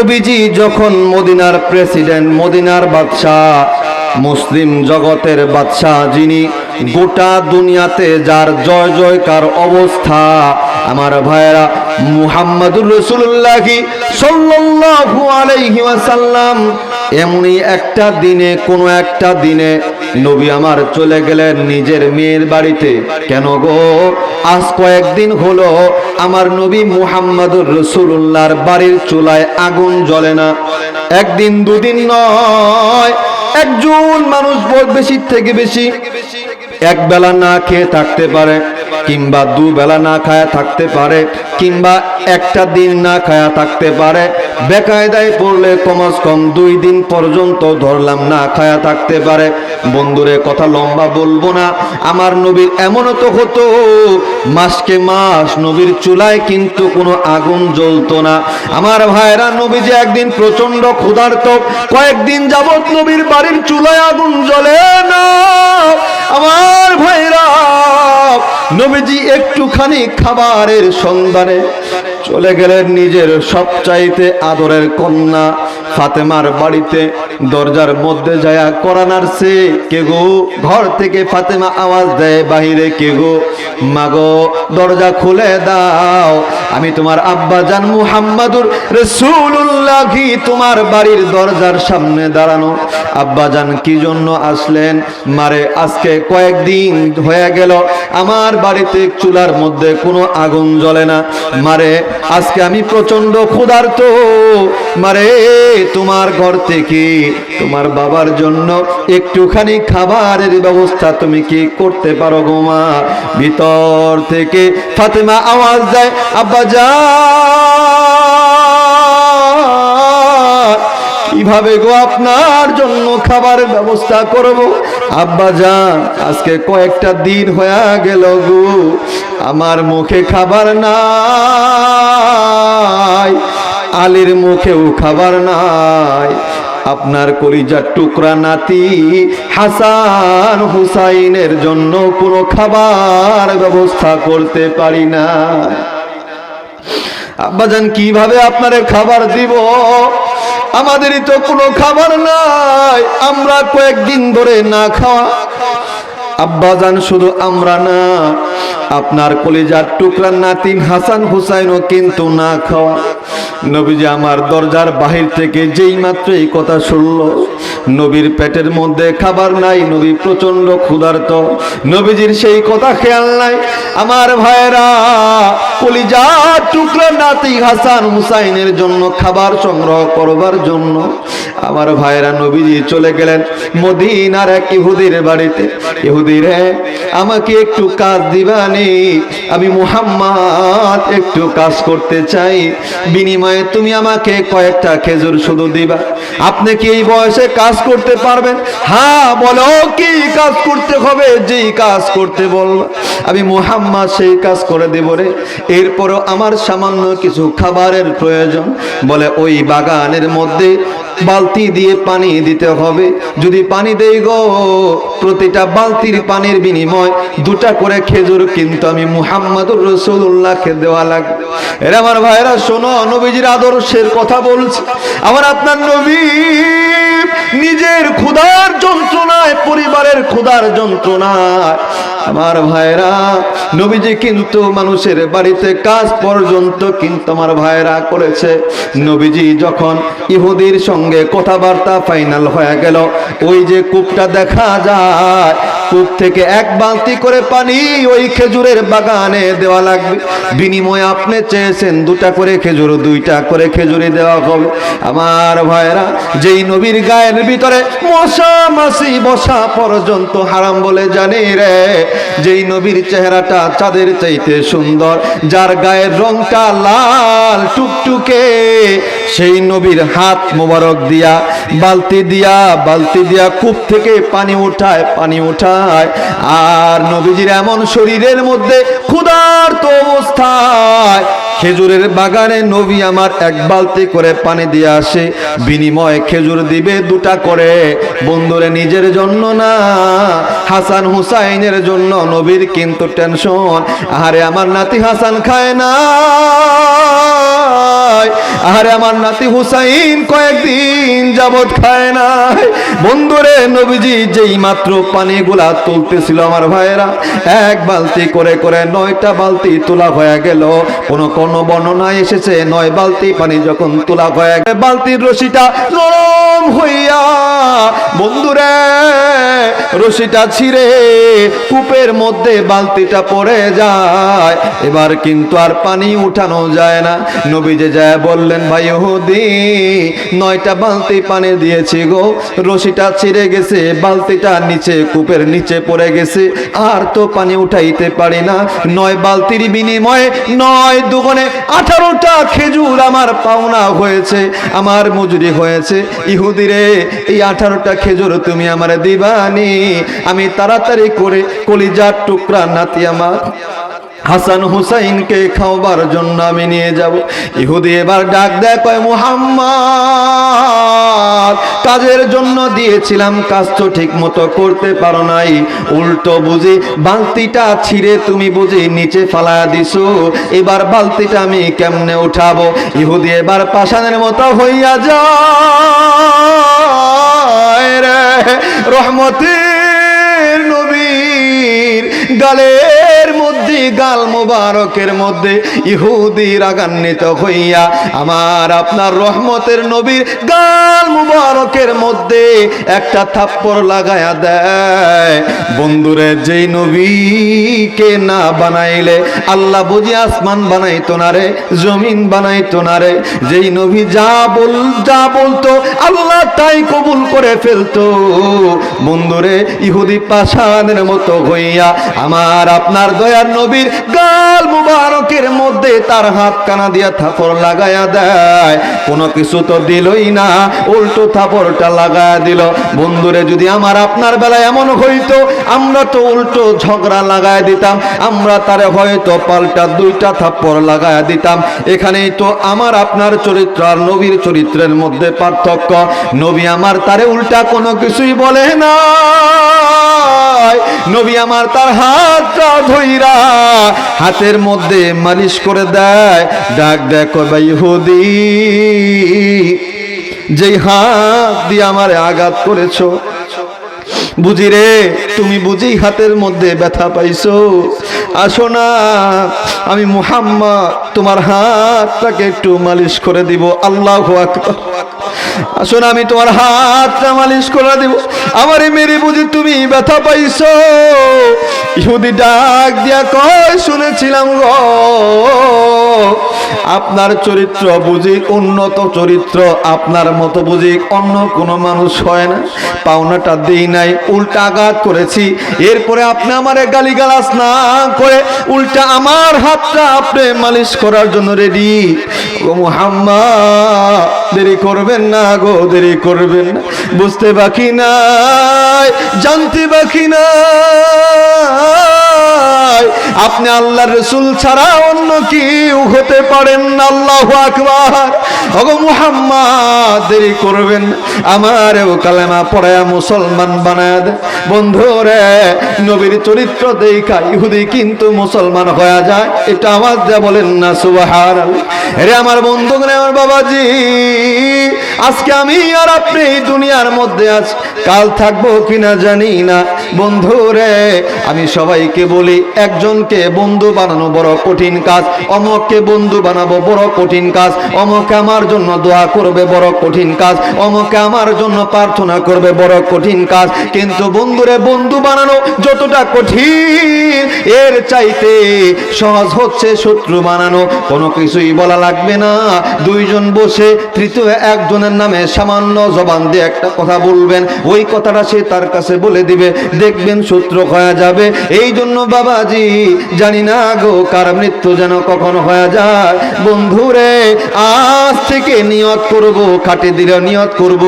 নবীজি যখন মদিনার প্রেসিডেন্ট, মদিনার বাদশাহ, মুসলিম জগতের বাদশাহ, যিনি গোটা দুনিয়াতে যার জয় জয়কার অবস্থা, আমার ভাইয়েরা মুহাম্মাদুর রাসূলুল্লাহ সাল্লাল্লাহু আলাইহি ওয়াসাল্লাম এমনি একটা দিনে, কোনো একটা দিনে নবী আমার চলে গেলেন নিজের মেয়ের বাড়িতে। কেন গো? আজ কয়েকদিন হলো আমার নবী মুহাম্মাদুর রাসূলুল্লাহর বাড়ির চুলায় আগুন জ্বলে না। একদিন দুদিন নয়, একজন মানুষ বেশি থেকে বেশি এক বেলা না খেয়ে থাকতে পারে, কিংবা দুবেলা না খায়া থাকতে পারে, কিংবা একটা দিন না খায়া থাকতে পারে। বেকায়দায় পড়লে কমস কম 2 দিন পর্যন্ত ধরলাম না খায়া থাকতে পারে। বন্ধুরে, কথা লম্বা বলবো না। আমার নবীর এমনও তো হতো মাসকে মাস নবীর চুলায় কিন্তু কোনো আগুন জ্বলতো না। আমার ভাইরা, নবী যে একদিন প্রচন্ড ক্ষুধার্ত, কয়েকদিন যাবত নবীর বাড়ির চুলায় আগুন জ্বলে না। আমার ভাইরা, নবীজি একটুখানি খাবারের সন্ধানে চলে গেলেন নিজের সবচাইতে আদরের কন্যা ফাতেমার বাড়িতে। দরজার মধ্যে যায়া কড়া নাড়ছে, কে গো? ঘর থেকে ফাতেমা আওয়াজ দেয় বাহিরে, কে গো? মাগো, দরজা খুলে দাও, আমি তোমার আব্বা জান মুহাম্মাদুর রাসূলুল্লাহ তোমার বাড়ির দরজার সামনে দাঁড়ানো। আব্বা জান কি জন্য আসলেন? মারে, আজকে কয়েকদিন হয়ে গেল আমার বাড়িতে চুলার মধ্যে কোনো আগুন জ্বলে না। মারে, আজকে আমি প্রচন্ড ক্ষুধার্ত। মারে, তোমার ঘর থেকে তোমার বাবার জন্য একটুখানি খাবারের ব্যবস্থা তুমি কি করতে পারো গো মা? ভিতর থেকে ফাতেমা আওয়াজ দেয়, আব্বা জান, কিভাবে গো আপনার জন্য খাবারের ব্যবস্থা করব? আব্বা জান, আজকে কয়েকটা দিন হয়ে গেল গো, আমার মুখে খাবার নাই, আলীর মুখেও খাবার নাই। আপনার কলিজার টুকরা নাতি হাসান হুসাইনের জন্য কোনো খাবার ব্যবস্থা করতে পারি না। আব্বাজান, কিভাবে আপনারে খাবার দিব? আমাদেরই তো কোনো খাবার নাই, আমরা কয়েকদিন ধরে না খাওয়া। আব্বাজান, শুধু আমরা না, আপনার কলিজার টুকরা নাতি হাসান হুসাইনও কিন্তু না খাওয়া। নবীজি আমার দরজার বাহির থেকে যেই মাত্র এই কথা শুনল, নবীর পেটের মধ্যে খাবার নাই, নবী প্রচন্ড ক্ষুধার্ত। নবীজির সেই কথা খেয়াল নাই। আমার ভাইরা, কলিজার টুকরা নাতি হাসান হুসাইনের জন্য খাবার সংগ্রহ করবার জন্য আমার ভাইরা নবীজি চলে গেলেন মদিনার এক ইহুদির বাড়িতে। ইহুদি রে, আমাকে একটু কাজ দিবানি, আমি মুহাম্মদ একটু কাজ করতে চাই, বিনিময়ে তুমি আমাকে কয়েকটা খেজুর শুধু দিবা। আপনি কি এই বয়সে কাজ করতে পারবেন? হ্যাঁ, বলো কি কাজ করতে হবে? যেই কাজ করতে বলবা আমি মুহাম্মদ সেই কাজ করে দেব রে। এরপরও আমার সামান্য কিছু খাবারের প্রয়োজন। বলে, ওই বাগানের মধ্যে বালতি দিয়ে পানি দিতে হবে। যদি পানি দেই গো, প্রতিটা বালতির পানির বিনিময় 2টা করে খেজুর কিন্তু আমি মুহাম্মাদুর রাসূলুল্লাহকে দেওয়া লাগবে। এর আমার ভাইরা, শোনো, নবীজির আদর্শের কথা বলছি। আমার আপনার নবী নিজের ক্ষুধার যন্ত্রণায়, পরিবারের ক্ষুধার যন্ত্রণায় আমার ভাইরা নবীজি কিন্তু মানুষের বাড়িতে কাজ পর্যন্ত কিন্তু আমার ভাইরা করেছে। নবীজি যখন ইহুদির সঙ্গে কথাবার্তা ফাইনাল হয়ে গেল, ওই যে কূপটা দেখা যায়, কূপ থেকে 1 বালতি করে পানি ওই খেজুরের বাগানে দেওয়া লাগবে। বিনিময়ে আপনি চেয়েছেন 2টা করে খেজুর, 2টা করে খেজুরই দেওয়া হবে। আমার ভাইরা, যেই নবীর গায়ের ভিতরে মশা মাছি বসা পর্যন্ত হারাম বলে জানি রে, যেই নবীর চেহারাটা চাঁদের চাইতে সুন্দর, যার গায়ের রংটা লাল টুকটুকে, সেই নবীর হাত মোবারক দিয়া বালতি দিয়া কূপ থেকে পানি উঠায়। আর নবীজির এমন শরীরের মধ্যে ক্ষুধার্ত অবস্থায় খেজুরের বাগানে নবী আমার এক বালতি করে পানি দিয়ে আসে, বিনিময়ে খেজুর দিবে 2টা করে। বন্ধুরে নিজের জন্য না, হাসান হুসাইনের জন্য নবীর কিন্তু টেনশন। আরে আমার নাতি হাসান খায় না, আরে আমার নাতি হুসাইন কয়েকদিন যাবত খায় না। বন্ধুরে নবীজি যেই মাত্র পানিগুলা তুলতেছিল আমার ভাইয়েরা, এক বালতি করে করে 9টা বালতি তোলা হয়ে গেল। কোন কোন বর্ণনায় এসেছে 9 বালতি পানি যখন তোলা হয়ে গেল, বালতির রশিটা নরম হইয়া বন্ধুরে রশিটা ছিঁড়ে কূপের মধ্যে বালতিটা পড়ে যায়। এবার কিন্তু আর পানি উঠানো যায় না। নবী যে যায় বললেন, ভাই ইহুদি 9টা বালতি পানি দিয়েছি গো, রশিটা ছিঁড়ে গেছে, বালতিটা নিচে কূপের নিচে পড়ে গেছে, আর তো পানি উঠাইতে পারি না। 9 বালতির বিনিময়ে 9 দুগুণে 18টা খেজুর আমার পাওনা হয়েছে, আমার মজুরি হয়েছে। ইহুদি রে, এই 18টা খেজুর তুমি আমারে দিবানি? আমি তাড়াতাড়ি করে কলিজার টুকরা নাতি আমার হাসান হুসাইনকে খাওয়াবার জন্য আমি নিয়ে যাব। ইহুদি এবার ডাক দেয়, কয় মুহাম্মদ, কাজের জন্য দিয়েছিলাম, কাজ তো ঠিক মতো করতে পারো নাই, উল্টো বুঝি বালতিটা ছিঁড়ে তুমি বুঝি নিচে ফালায়া দিছো, এবার বালতিটা আমি কেমনে উঠাবো? ইহুদি এবার পাষাণের মতো হইয়া যায় রে। রহমতের নবীর গালের মধ্যে, গাল মোবারকের মধ্যে ইহুদি রাগান্বিত হইয়া আমার আপনার রহমতের নবীর গাল মোবারকের মধ্যে একটা থাপ্পড় লাগায়া দেয়। বন্ধুরে, যেই নবীকে না বানাইলে আল্লাহ বুঝি আসমান বানাইতো না রে, জমিন বানাইতো না রে। যেই নবী যা বলতো আল্লাহ তাই কবুল করে ফেলতো। বন্ধুরে, ইহুদি পাষাণের মতো হইয়া আমার আপনার দয়ার নবীর গাল মুবারকের মধ্যে তার হাত কানা দিয়া থাপড় লাগায়া দেয়। কোনো কিছু তো দিলই না, উল্টো থাপড়টা লাগায়া দিল। বন্ধুরে, যদি আমার আপনার বেলায় এমন হইতো, আমরা তো উল্টো ঝগড়া লাগায়া দিতাম, আমরা তারে হয়তো পাল্টা 2টা থাপ্পড় লাগায়া দিতাম। এখানেই তো আমার আপনার চরিত্র আর নবীর চরিত্রের মধ্যে পার্থক্য। নবী আমার তারে উল্টা কোনো কিছুই বলে না, নবী আমার তার হাতটা ধইরা হাতের মধ্যে মালিশ করে দেয়। ডাক দেখো ভাই ইহুদি, যেই হাত দিয়ে আমারে আঘাত করেছো, বুঝি রে তুমি বুঝি হাতের মধ্যে ব্যথা পাইছো, আসো না আমি মুহাম্মদ তোমার হাতটাকে একটু মালিশ করে দিব। আল্লাহু আকবার। আসো না আমি তোমার হাতটা মালিশ করে দিব। আমারে মেরে বুঝি তুমি ব্যথা পাইছো? ইহুদি ডাক দিয়া কয়, শুনেছিলাম গো আপনার চরিত্র বুঝি উন্নত চরিত্র, আপনার মতো বুঝি অন্য কোনো মানুষ হয় না। পাওনাটা দেই নাই, উল্টা আঘাত করেছি, এরপরে আপনি আমারে গালিগালাজ না করে উল্টা আমার হাতটা আপনি মালিশ করার জন্য রেডি। ও মুহাম্মদ, দেরি করবেন না গো, দেরি করবেন না। বুঝতে বাকি নাই, জানতে বাকি নাই, আপনি আল্লাহর রাসূল ছাড়া অন্য কেউ হতে পারেন না। আল্লাহু আকবার। ওগো মুহাম্মদ, দেরি করবেন না, আমারেও কালেমা পড়ায়া মুসলমান বানায় দে। বন্ধুরে, নবীর চরিত্র দেখা ইহুদি কিন্তু মুসলমান হয়ে যায়। এটা আওয়াজ দেয়া বলেন না সুবহানাল্লাহ। আরে আমার বন্ধুগণ, আমার বাবাজি, আজকে আমি আর আপনি এই দুনিয়ার মধ্যে আছি, কাল থাকবো কিনা জানি না। বন্ধুরে, আমি সবাইকে বলি, একজনকে বন্ধু বানানো বড় কঠিন কাজ, অমুককে বন্ধু বানাবো বড় কঠিন কাজ, অমুকে আমার জন্য দোয়া করবে বড় কঠিন কাজ, অমুকে আমার জন্য প্রার্থনা করবে বড় কঠিন কাজ। কিন্তু বন্ধুরে, বন্ধু বানানো যতটা কঠিন, এর চাইতে সহজ হচ্ছে শত্রু বানানো। কোনো কিছুই বলা লাগবে না, 2জন বসে তৃতীয় একজনের নামে সামান্য জবান দিয়ে একটা কথা বলবেন, ওই কথাটা সে তার কাছে বলে দিবে, দেখবেন সূত্র হয়ে যাবে। এই জন্য বাবাজি জানি না গো কার মৃত্যু যেন কখন হয়ে যায়। বন্ধুরে আজ থেকে নিয়ত করব, খাটে দিলে নিয়ত করব,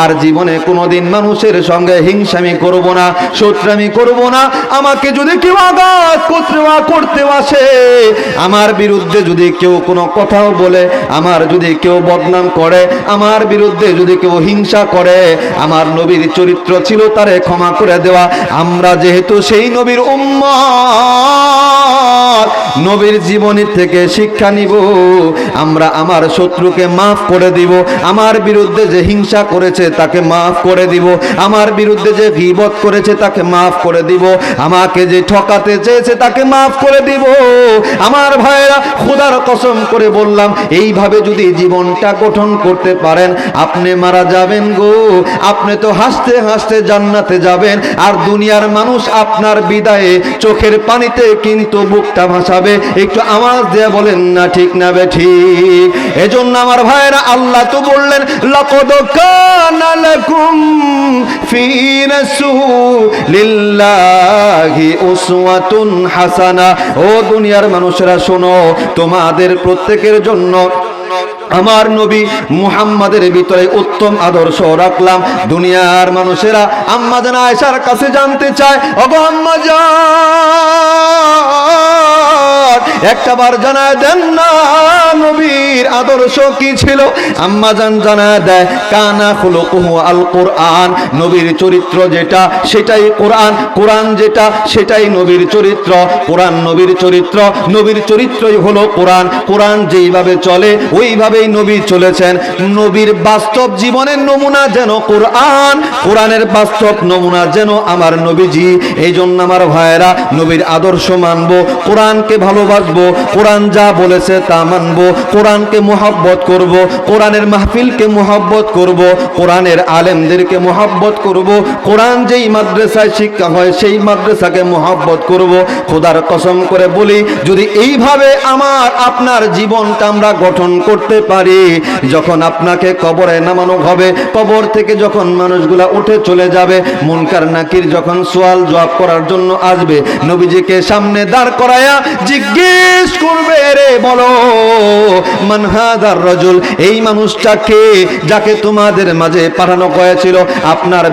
আর জীবনে কোনোদিন মানুষের সঙ্গে হিংসামি করব না, শত্রুমি করব না। আমাকে যদি কেউ আঘাত করতে আসে, আমার বিরুদ্ধে যদি কেউ কোনো কথাও বলে, আমার যদি কেউ বদনাম করে, আমার বিরুদ্ধে যদি কেউ হিংসা করে, আমার নবীর চরিত্র ছিল তারে ক্ষমা করে দেওয়া। আমরা যেহেতু সেই নবীর উম্মত, নবীর জীবনী থেকে শিক্ষা নিব। আমরা আমার শত্রুকে মাফ করে দিব, আমার বিরুদ্ধে যে হিংসা করেছে তাকে মাফ করে দিব, আমার বিরুদ্ধে যে গীবত করেছে তাকে মাফ করে দিব, আমাকে যে ঠকাতে চেয়েছে তাকে মাফ করে দিব। আমার ভাইরা খোদার কসম করে বললাম, এইভাবে যদি জীবনটা গঠন করতে পারেন, আপনি মারা যাবেন গো, আপনি তো হাসতে হাসতে জান্নাতে যাবেন, আর দুনিয়ার মানুষ আপনার বিদায়ে চোখের পানিতে কিন্তু বুকটা ভাসাবে। একটু আওয়াজ দিয়ে বলেন না ঠিক না বেঠিক? এজন্য আমার ভাইরা আল্লাহ তো বললেন, লাকাদ কানা লাকুম ফি রাসূলিল্লাহি উসওয়াতুন হাসানা। ও দুনিয়ার মানুষেরা শোনো, তোমাদের প্রত্যেকের জন্য আমার নবী মুহাম্মাদের ভিতরে উত্তম আদর্শ রাখলাম। দুনিয়ার মানুষেরা আম্মা জান আয়েশার কাছে জানতে চায়, ওগো আম্মা জান একটাবার জানায় দেন না নবীর আদর্শ কি ছিল? আম্মা জান জানায় দেয়, কানা খুলুকুহু আল কোরআন। নবীর চরিত্র যেটা সেটাই কোরআন, কোরআন যেটা সেটাই নবীর চরিত্র, কোরআন নবীর চরিত্র, নবীর চরিত্রই হলো কোরআন। কোরআন যেইভাবে চলে ওইভাবেই নবী চলেছেন। নবীর বাস্তব জীবনের নমুনা যেন কোরআন, কোরআনের বাস্তব নমুনা যেন আমার নবীজি। এই জন্য আমার ভাইয়েরা নবীর আদর্শ মানবো, কোরআনকে ভালোবাসবো, কোরআন যা বলেছে তা মানবো, কোরআনকে মুহাব্বত করব, কোরআনের মাহফিলকে মুহাব্বত করব, কোরআনের আলেমদেরকে মুহাব্বত করব, কোরআন যেই মাদ্রাসায় শিক্ষা হয় সেই মাদ্রাসাকে মুহাব্বত করব। খোদার কসম করে বলি, যদি এইভাবে আমার আপনার জীবনটা আমরা গঠন করতে পারি, যখন আপনাকে কবরে নামানো হবে, কবর থেকে যখন মানুষগুলা উঠে চলে যাবে, মুনকার নাকির যখন সওয়াল জবাব করার জন্য আসবে, নবীজিকে সামনে দাঁড় করায়া জিজ্ঞেস করবে, রে বলো মান হাদার রাজুল, এই মানুষটাকে যাকে তোমাদের মাঝে পাঠানো হয়েছিল। আপনার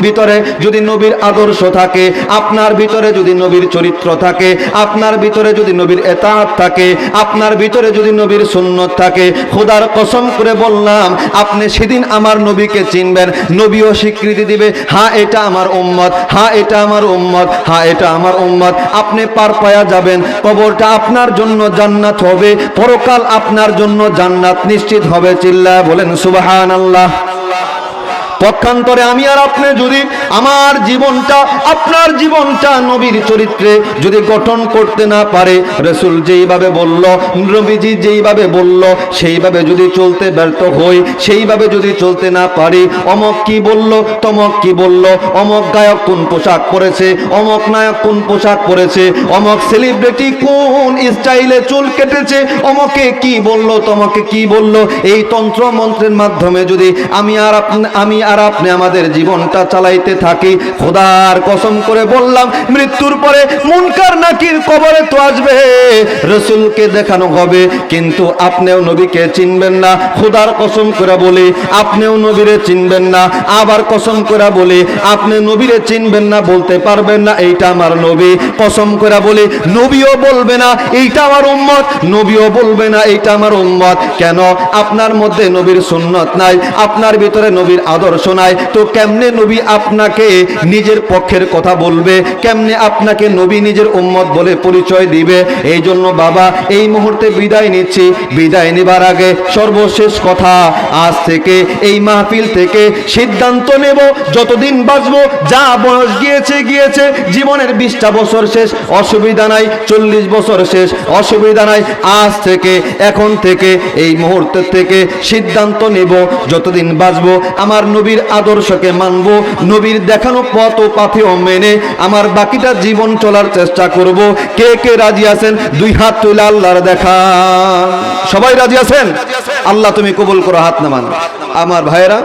ভিতরে যদি নবীর আদর্শ থাকে, আপনার ভিতরে যদি নবীর চরিত্র থাকে, আপনার ভিতরে যদি নবীর এতাআত থাকে, আপনার ভিতরে যদি নবীর সুন্নত থাকে, খোদার কসম করে বললাম, আপনি সেদিন আমার নবীকে চিনবেন, নবীও স্বীকৃতি দিবে, হ্যাঁ এটা আমার উম্মত, হ্যাঁ এটা আমার উম্মত, হ্যাঁ এটা আমার উম্মত। আপনি পার পায়া যাবেন, কবরটা আপনার জন্য জান্নাত হবে, পরকাল আপনার জন্য জান্নাত নিশ্চিত হবে। চিল্লায় বলেন সুবহানাল্লাহ। পক্ষান্তরে আমি আর আপনি যদি আমার জীবনটা, আপনার জীবনটা নবীর চরিত্রে যদি গঠন করতে না পারে, রাসূল যেইভাবে বলল, নবীজি যেইভাবে বলল সেইভাবে যদি চলতে ব্যর্থ হই, সেইভাবে যদি চলতে না পারি, অমক কি বলল, তমক কি বলল, অমক গায়ক কোন পোশাক পরেছে, অমক নায়ক কোন পোশাক পরেছে, অমক সেলিব্রিটি কোন স্টাইলে চুল কেটেছে, অমকে কি বলল, তমকে কি বলল, এই তন্ত্র মন্ত্রের মাধ্যমে যদি আমি আর আপনি আমাদের জীবনটা চালাইতে থাকি, খোদার কসম করে বললাম, মৃত্যুর পরে মুনকার নাকির কবরে তো আসবে, রাসূলকে দেখানো হবে, কিন্তু আপনিও নবীকে চিনবেন না। খোদার কসম করে বলি, আপনিও নবীরে চিনবেন না। আবার কসম করে বলি, আপনি নবীরে চিনবেন না, বলতে পারবেন না এইটা আমার নবী। কসম করে বলি, নবীও বলবে না এইটা আমার উম্মত, নবীও বলবে না এইটা আমার উম্মত। কেন? আপনার মধ্যে নবীর সুন্নত নাই, আপনার ভিতরে নবীর আদর্শ নাই, তো কেমনে নবী আপনাকে নিজের পক্ষের কথা বলবে? কেমনে আপনাকে নবী নিজের উম্মত বলে পরিচয় দিবে? এই জন্য বাবা এই মুহূর্তে বিদায় নিচ্ছি। বিদায় নেবার আগে সর্বশেষ কথা, আজ থেকে এই মাহফিল থেকে সিদ্ধান্ত নেব, যতদিন বাঁচবো, যা বয়স গিয়েছে, জীবনের 20টা বছর শেষ, অসুবিধা নাই, 40 বছর শেষ, অসুবিধা নাই, আজ থেকে, এখন থেকে, এই মুহূর্ত থেকে সিদ্ধান্ত নেব, যতদিন বাঁচবো আমার নবী নবীর আদর্শকে মানব, নবীর দেখানো পথ ও পাথেও মেনে আমার বাকিটা জীবন চলার চেষ্টা করব। কে কে রাজি আছেন? দুই হাত তুলে আল্লাহর দেখান। সবাই রাজি আছেন? আল্লাহ তুমি কবুল করো, হাত নামান। আমার ভাইয়েরা,